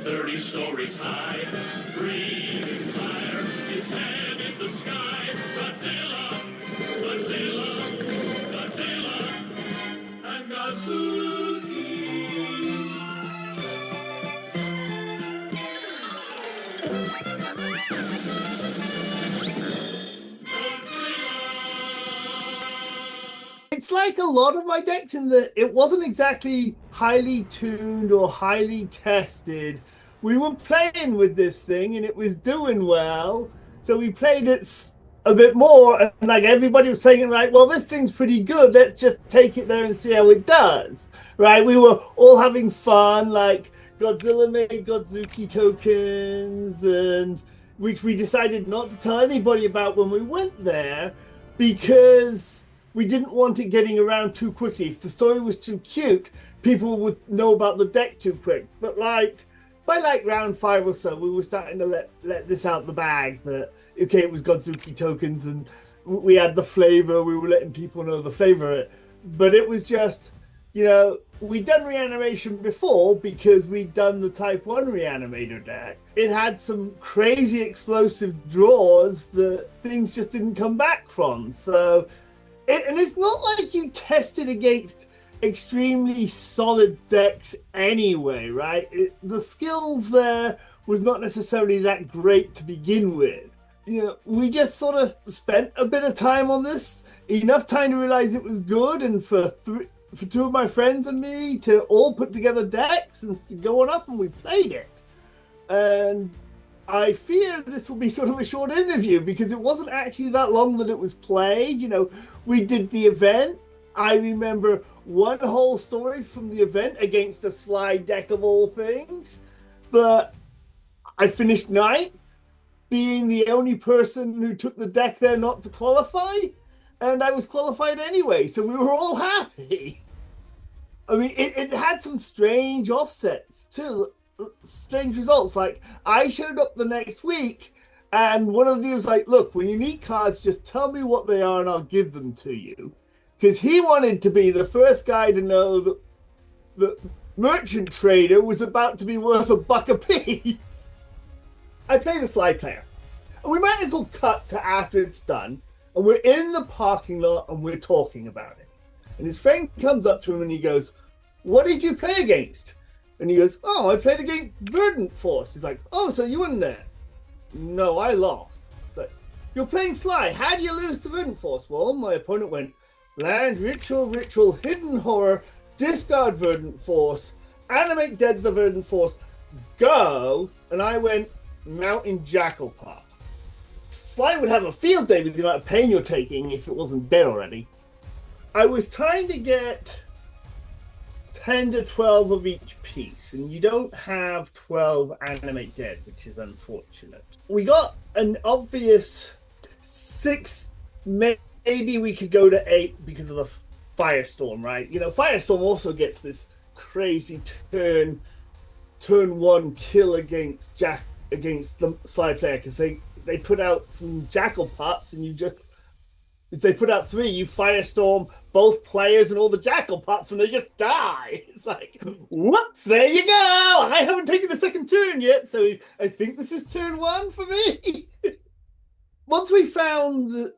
30 stories high, breathing fire, his head in the sky. Godzilla, Godzilla, Godzilla, and Godzuki. It's like a lot of my decks in that it wasn't exactly highly tuned or highly tested. We were playing with this thing and it was doing well, so we played it a bit more, and like everybody was playing it like, well, this thing's pretty good, let's just take it there and see how it does, right? We were all having fun, like Godzilla made Godzuki tokens, and which we decided not to tell anybody about when we went there because we didn't want it getting around too quickly. If the story was too cute, people would know about the deck too quick. But like by like round 5 or so, we were starting to let this out the bag that okay, it was Godzuki tokens and we had the flavor. We were letting people know the flavor of it, but it was just, you know, we'd done reanimation before because we'd done the Type 1 reanimator deck. It had some crazy explosive draws that things just didn't come back from. So. And it's not like you tested against extremely solid decks anyway, right? The skills there was not necessarily that great to begin with. You know, we just sort of spent a bit of time on this, enough time to realize it was good, and for 2 of my friends and me to all put together decks and to go on up, and we played it. And I fear this will be sort of a short interview because it wasn't actually that long that it was played. You know, we did the event. I remember one whole story from the event against a slide deck of all things, but I finished 9th, being the only person who took the deck there not to qualify, and I was qualified anyway, so we were all happy. I mean, it had some strange offsets too. Strange results. Like I showed up the next week and one of these was like, look, when you need cards, just tell me what they are and I'll give them to you, because he wanted to be the first guy to know that the merchant trader was about to be worth $1 a piece. I play the slide player, and we might as well cut to after it's done and we're in the parking lot and we're talking about it, and his friend comes up to him and he goes, what did you play against? And he goes, oh, I played against Verdant Force. He's like, oh, so you won there? No, I lost. But you're playing Sly. How do you lose to Verdant Force? Well, my opponent went, land, ritual, hidden horror, discard Verdant Force, animate dead the Verdant Force, go. And I went, Mountain Jackalpop. Sly would have a field day with the amount of pain you're taking if it wasn't dead already. I was trying to get 10 to 12 of each piece, and you don't have 12 animate dead, which is unfortunate. We got an obvious 6, maybe we could go to 8 because of the Firestorm, right? You know, Firestorm also gets this crazy turn 1 kill against the slide player because they put out some Jackal Pups, and you just, if they put out 3, you Firestorm both players and all the Jackal Pups, and they just die. It's like, whoops, there you go. I haven't taken a second turn yet, so I think this is turn 1 for me. Once we found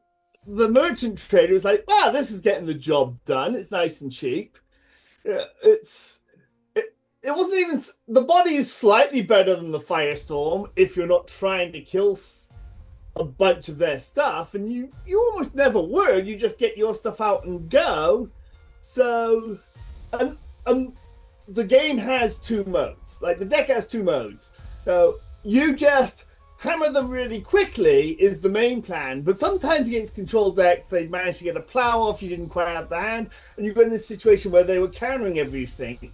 the merchant trader, it was like, wow, this is getting the job done. It's nice and cheap. It wasn't even, the body is slightly better than the Firestorm if you're not trying to kill a bunch of their stuff, and you almost never were. You just get your stuff out and go. So, and the game has 2 modes. Like the deck has 2 modes. So you just hammer them really quickly is the main plan. But sometimes against control decks, they manage to get a plow off. You didn't quite have the hand, and you got in this situation where they were countering everything.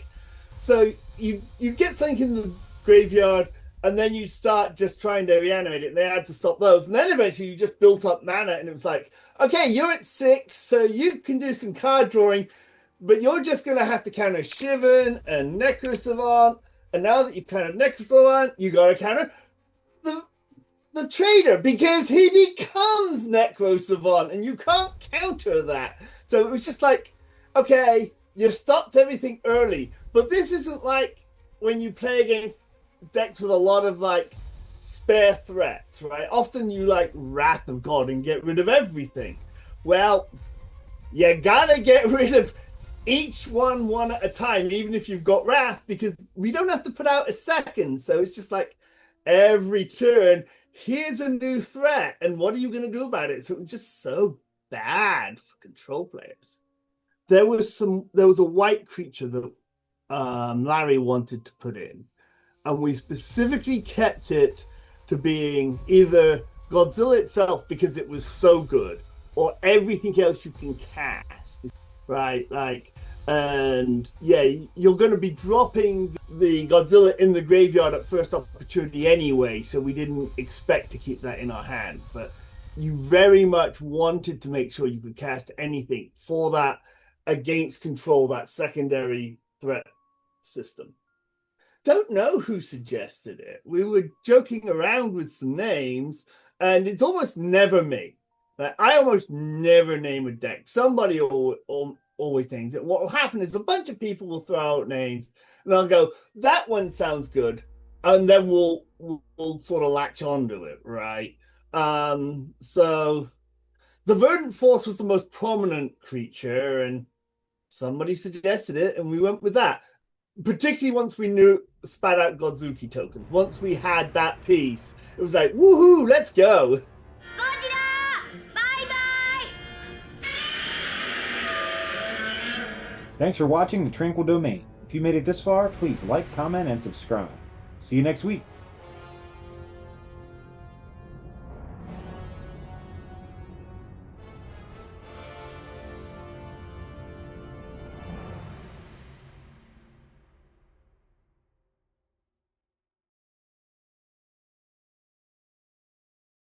So you get something in the graveyard, and then you start just trying to reanimate it, and they had to stop those. And then eventually you just built up mana, and it was like, okay, you're at 6, so you can do some card drawing, but you're just going to have to counter Shivan and Necrosavant. And now that you've countered Necrosavant, you got to counter the trader, because he becomes Necrosavant, and you can't counter that. So it was just like, okay, you stopped everything early. But this isn't like when you play against decks with a lot of like spare threats, right? Often you like Wrath of God and get rid of everything. Well, you gotta get rid of each one at a time, even if you've got Wrath, because we don't have to put out a second. So it's just like every turn, here's a new threat, and what are you going to do about it? So it was just so bad for control players. There was a white creature that Larry wanted to put in, and we specifically kept it to being either Godzilla itself because it was so good, or everything else you can cast, right? Like, and yeah, you're going to be dropping the Godzilla in the graveyard at first opportunity anyway, so we didn't expect to keep that in our hand. But you very much wanted to make sure you could cast anything for that against control, that secondary threat system. Don't know who suggested it. We were joking around with some names, and it's almost never me. Like, I almost never name a deck. Somebody always names it. What will happen is a bunch of people will throw out names, and I'll go, that one sounds good, and then we'll sort of latch onto it, right? So the Verdant Force was the most prominent creature, and somebody suggested it, and we went with that. Particularly once we spat out Godzuki tokens. Once we had that piece, it was like, woohoo, let's go. Godzilla! Bye-bye! Thanks for watching The Tranquil Domain. If you made it this far, please like, comment, and subscribe. See you next week.